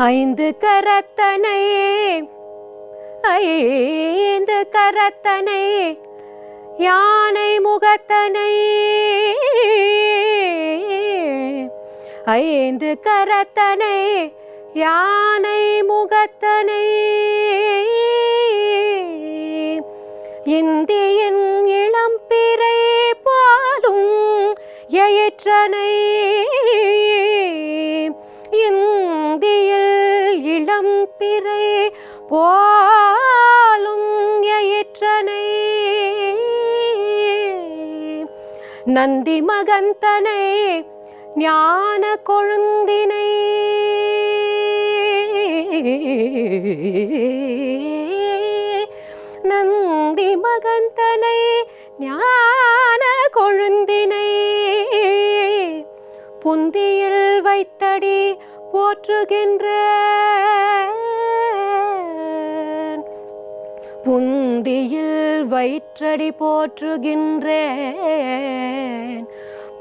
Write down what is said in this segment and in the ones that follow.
ஐந்து கரத்தனை ஐந்து கரத்தனை யானை முகத்தனை ஐந்து கரத்தனை யானை முகத்தனை இந்தியின் இளம்பிறை பாலும் எயிற்றனை இந்தியில் இளம்பிறை பாலும் எயிற்றனை நந்தி மகந்தனை ஞான கொழுந்தினை நந்தி மகந்தனை ஞான கொழுந்தினை புந்தியில் வைத்தடி போற்றுகின்ற புந்தியில் வயிற்றடி போற்றுகின்றேன்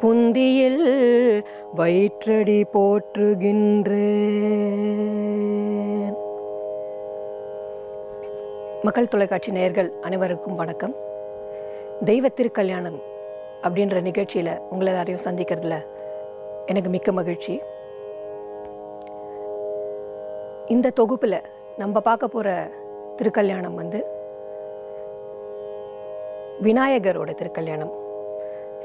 புந்தியில் வயிற்றடி போற்றுகின்றேன். மக்கள் தொலைக்காட்சி நேயர்கள் அனைவருக்கும் வணக்கம். தெய்வ திருக்கல்யாணம் அப்படின்ற நிகழ்ச்சியில் உங்களை எல்லாரையும் சந்திக்கிறதுல எனக்கு மிக்க மகிழ்ச்சி. இந்த தொகுப்பில் நம்ம பார்க்க போகிற திருக்கல்யாணம் விநாயகரோட திருக்கல்யாணம்.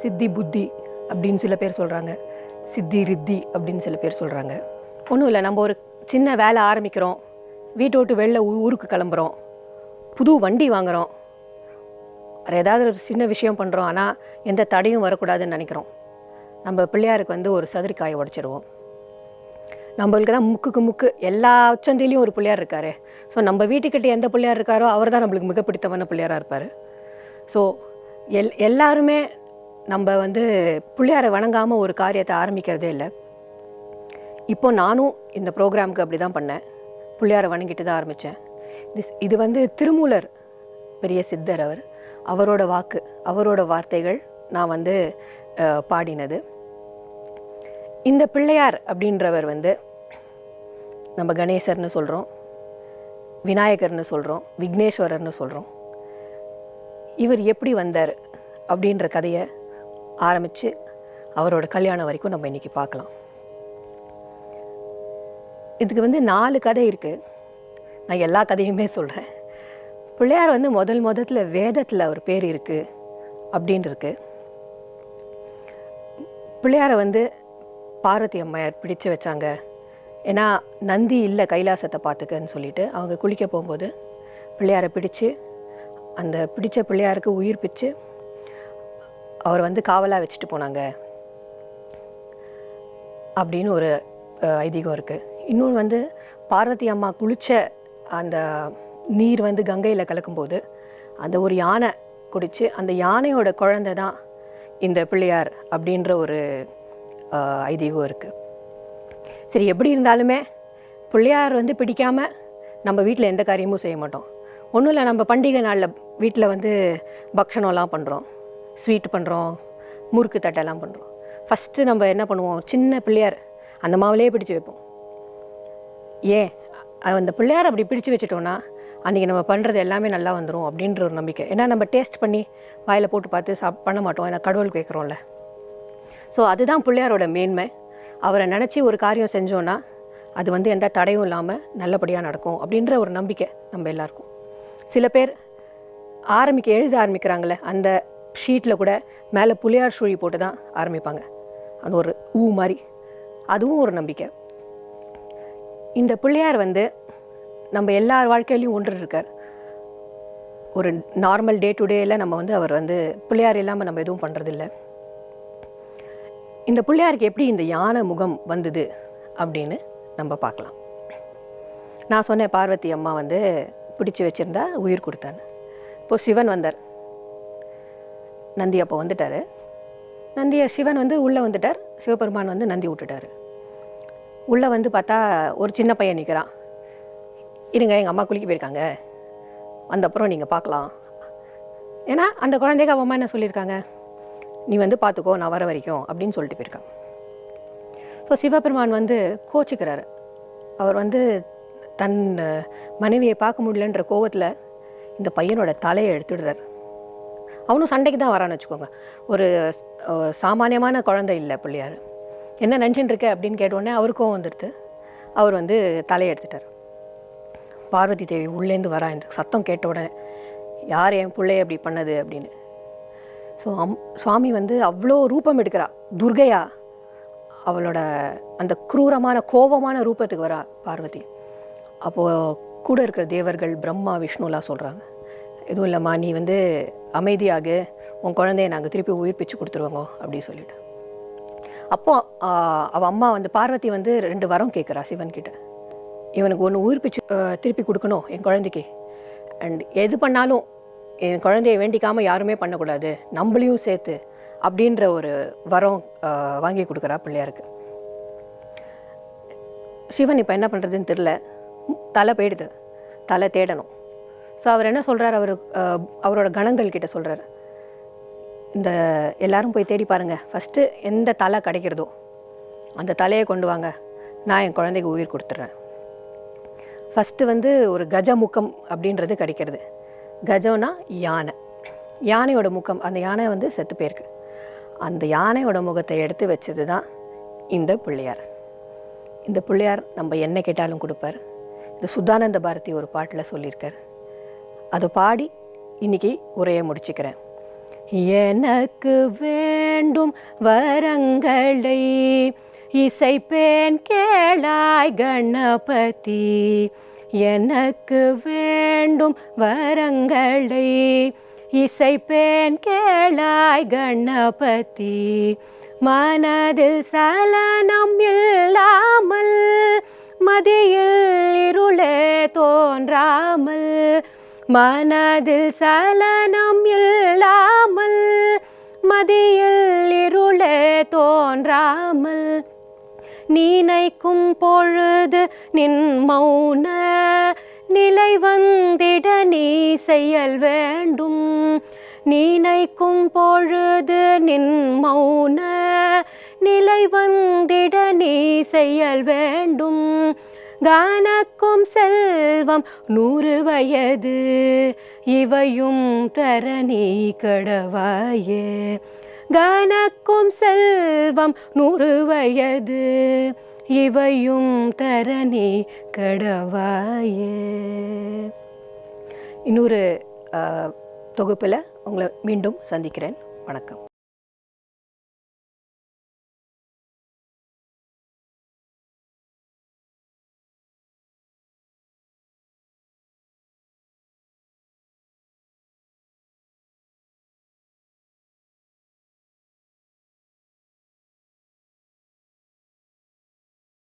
சித்தி புத்தி அப்படின்னு சில பேர் சொல்கிறாங்க, சித்தி ரித்தி அப்படின்னு சில பேர் சொல்கிறாங்க. ஒன்றும் இல்லை, நம்ம ஒரு சின்ன வேலை ஆரம்பிக்கிறோம், வீட்டை விட்டு வெளில ஊருக்கு கிளம்புறோம், புது வண்டி வாங்குகிறோம், வேறு ஏதாவது ஒரு சின்ன விஷயம் பண்ணுறோம், ஆனால் எந்த தடையும் வரக்கூடாதுன்னு நினைக்கிறோம். நம்ம பிள்ளையாருக்கு ஒரு சதுரிக்காயை உடைச்சிடுவோம். நம்மளுக்கு தான் முக்குக்கு முக்கு எல்லா உச்சந்திலையும் ஒரு பிள்ளையார் இருக்கார். ஸோ நம்ம வீட்டுக்கிட்ட எந்த பிள்ளையார் இருக்காரோ அவர் தான் நம்மளுக்கு மிக பிடித்தமான பிள்ளையாராக இருப்பார். ஸோ எல்லாருமே நம்ம பிள்ளையாரை வணங்காமல் ஒரு காரியத்தை ஆரம்பிக்கிறதே இல்லை. இப்போ நானும் இந்த ப்ரோக்ராமுக்கு அப்படி தான் பண்ணேன், பிள்ளையாரை வணங்கிட்டு தான் ஆரம்பித்தேன். இது திருமூலர் பெரிய சித்தர், அவரோட வாக்கு, அவரோட வார்த்தைகள் நான் பாடினது. இந்த பிள்ளையார் அப்படின்றவர் நம்ம கணேசர்னு சொல்கிறோம், விநாயகர்னு சொல்கிறோம், விக்னேஸ்வரர்னு சொல்கிறோம். இவர் எப்படி வந்தார் அப்படின்ற கதையை ஆரம்பித்து அவரோட கல்யாணம் வரைக்கும் நம்ம இன்றைக்கி பார்க்கலாம். இதுக்கு 4 கதை இருக்குது. நான் எல்லா கதையுமே சொல்கிறேன். பிள்ளையார் முதல்ல வேதத்தில் அவர் பேர் இருக்குது அப்படின்னு இருக்கு. பிள்ளையாரை பார்வதி அம்மையார் பிடிச்சு வச்சாங்க. ஏன்னா நந்தி இல்லை கைலாசத்தை பார்த்துக்கன்னு சொல்லிட்டு அவங்க குளிக்க போகும்போது பிள்ளையாரை பிடிச்சு அந்த பிடிச்ச பிள்ளையாருக்கு உயிர் பிச்சு அவர் காவலாக வச்சுட்டு போனாங்க அப்படின்னு ஒரு ஐதீகம் இருக்குது. இன்னொன்று பார்வதி அம்மா குளித்த அந்த நீர் கங்கையில் கலக்கும்போது அந்த ஒரு யானை குடித்து அந்த யானையோட குழந்தை தான் இந்த பிள்ளையார் அப்படின்ற ஒரு ஐதீகம் இருக்குது. சரி, எப்படி இருந்தாலுமே பிள்ளையார் பிடிக்காமல் நம்ம வீட்டில் எந்த காரியமும் செய்ய மாட்டோம். ஒன்றும் இல்லை, நம்ம பண்டிகை நாளில் வீட்டில் பக்ஷணம்லாம் பண்ணுறோம், ஸ்வீட் பண்ணுறோம், முறுக்கு தட்டெல்லாம் பண்ணுறோம். ஃபஸ்ட்டு நம்ம என்ன பண்ணுவோம், சின்ன பிள்ளையார் அந்த மாவுலேயே பிடிச்சி வைப்போம். ஏன் அந்த பிள்ளையார் அப்படி பிடிச்சி வச்சுட்டோன்னா அன்றைக்கி நம்ம பண்ணுறது எல்லாமே நல்லா வந்துடும் அப்படின்ற ஒரு நம்பிக்கை. ஏன்னா நம்ம டேஸ்ட் பண்ணி வாயில் போட்டு பார்த்து பண்ண மாட்டோம், ஏன்னா கடவுள் கேட்குறோம்ல. ஸோ அதுதான் பிள்ளையாரோட மேன்மை. அவரை நினச்சி ஒரு காரியம் செஞ்சோன்னா அது எந்த தடையும் இல்லாமல் நல்லபடியாக நடக்கும் அப்படின்ற ஒரு நம்பிக்கை நம்ம எல்லாருக்கும். சில பேர் எழுத ஆரம்பிக்கிறாங்களே, அந்த ஷீட்டில் கூட மேலே புள்ளையார் சுழி போட்டு தான் ஆரம்பிப்பாங்க. அது ஒரு மாதிரி, அதுவும் ஒரு நம்பிக்கை. இந்த பிள்ளையார் நம்ம எல்லார் வாழ்க்கையிலையும் ஒன்று இருக்கார். ஒரு நார்மல் டே டு டேயில் நம்ம அவர் பிள்ளையார் இல்லாமல் நம்ம எதுவும் பண்ணுறதில்ல. இந்த பிள்ளையாருக்கு எப்படி இந்த யானை முகம் வந்தது அப்படின்னு நம்ம பார்க்கலாம். நான் சொன்னேன், பார்வதி அம்மா பிடிச்சி வச்சுருந்தா உயிர் கொடுத்தான்னு. இப்போது சிவன் வந்தார், நந்தி அப்போ வந்துட்டார். சிவன் உள்ளே வந்துட்டார், சிவபெருமான் நந்தி விட்டுட்டார். உள்ளே பார்த்தா ஒரு சின்ன பையன் நிற்கிறான். இருங்க, எங்கள் அம்மா குளிக்க போயிருக்காங்க, வந்தப்புறம் நீங்கள் பார்க்கலாம். ஏன்னா அந்த குழந்தைக்கு அவன் அம்மா என்ன சொல்லியிருக்காங்க, நீ பார்த்துக்கோ, நான் வர வரைக்கும் அப்படின்னு சொல்லிட்டு போயிருக்காங்க. ஸோ சிவபெருமான் கோச்சிக்கிறாரு. அவர் வந்து தன் மனைவியை பார்க்க முடியலன்ற கோவத்தில் இந்த பையனோட தலையை எடுத்துடுறார். அவனும் சண்டைக்கு தான் வரான்னு வச்சுக்கோங்க. ஒரு சாமானியமான குழந்தை இல்லை பிள்ளையார். என்ன நினச்சின்னு இருக்க அப்படின்னு கேட்டோடனே அவருக்கும் வந்துடுது. அவர் வந்து தலையை எடுத்துட்டார். பார்வதி தேவி உள்ளேருந்து வரா. இந்த சத்தம் கேட்ட உடனே யார் என் பிள்ளைய அப்படி பண்ணது அப்படின்னு. ஸோ சுவாமி வந்து அவ்வளோ ரூபம் எடுக்கிறா. துர்கையா அவளோட அந்த குரூரமான கோபமான ரூபத்துக்கு வரா பார்வதி. அப்போது கூட இருக்கிற தேவர்கள் பிரம்மா விஷ்ணுலாம் சொல்கிறாங்க, எதுவும் இல்லைம்மா, நீ வந்து அமைதியாக உன் குழந்தைய நாங்கள் திருப்பி உயிர்ப்பிச்சு கொடுத்துருவோங்க அப்படின்னு சொல்லிட்டு. அப்போது அவள் அம்மா வந்து பார்வதி வந்து 2 வரம் கேட்குறா சிவன்கிட்ட. இவனுக்கு ஒன்று உயிர்ப்பிச்சு திருப்பி கொடுக்கணும் என் குழந்தைக்கு, அண்ட் எது பண்ணாலும் என் குழந்தைய வேண்டிக்காமல் யாருமே பண்ணக்கூடாது, நம்மளையும் சேர்த்து அப்படின்ற ஒரு வரம் வாங்கி கொடுக்குறா பிள்ளையாருக்கு. சிவன் இப்போ என்ன பண்ணுறதுன்னு தெரில, தலை போயிடுது, தலை தேடணும். ஸோ அவர் என்ன சொல்கிறார், அவரோட கணங்கள் கிட்ட சொல்கிறார், இந்த எல்லாரும் போய் தேடி பாருங்கள், ஃபஸ்ட்டு எந்த தலை கிடைக்கிறதோ அந்த தலையை கொண்டு வாங்க, நான் என் குழந்தைக்கு உயிர் கொடுத்துட்றேன். ஃபஸ்ட்டு வந்து ஒரு கஜமுகம் அப்படின்றது கிடைக்கிறது. கஜம்னா யானை, யானையோட முகம், அந்த யானை வந்து செத்து போயிருக்கு. அந்த யானையோட முகத்தை எடுத்து வச்சது தான் இந்த பிள்ளையார். இந்த பிள்ளையார் நம்ம என்ன கேட்டாலும் கொடுப்பார். இந்த சுத்தானந்த பாரதி ஒரு பாட்டில் சொல்லியிருக்கார். அதை பாடி இன்னைக்கு உரையை முடிச்சுக்கிறேன். எனக்கு வேண்டும் வரங்களை இசைப்பேன் கேளாய் கணபதி, எனக்கு வேண்டும் வரங்களை இசைப்பேன் கேளாய் கணபதி, மனதில் சலனம் இல்லாமல் மதியில் இருளே தோன்றாமல், மனதில் சலனம் இல்லாமல் மதியில் இருளே தோன்றாமல், நினைக்கும் பொழுது நின் மௌன நிலை வந்திட நீ செயல் வேண்டும், நினைக்கும் பொழுது நின் மௌன நிலை வந்திட நீ செயல் வேண்டும், கானக்கும் செல்வம் 100 வயது இவையும் தர நீ கடவாயே, கானக்கும் செல்வம் 100 வயது இவையும் தர நீ கடவாயே. இன்னொரு தொகுப்பில் உங்களை மீண்டும் சந்திக்கிறேன். வணக்கம்.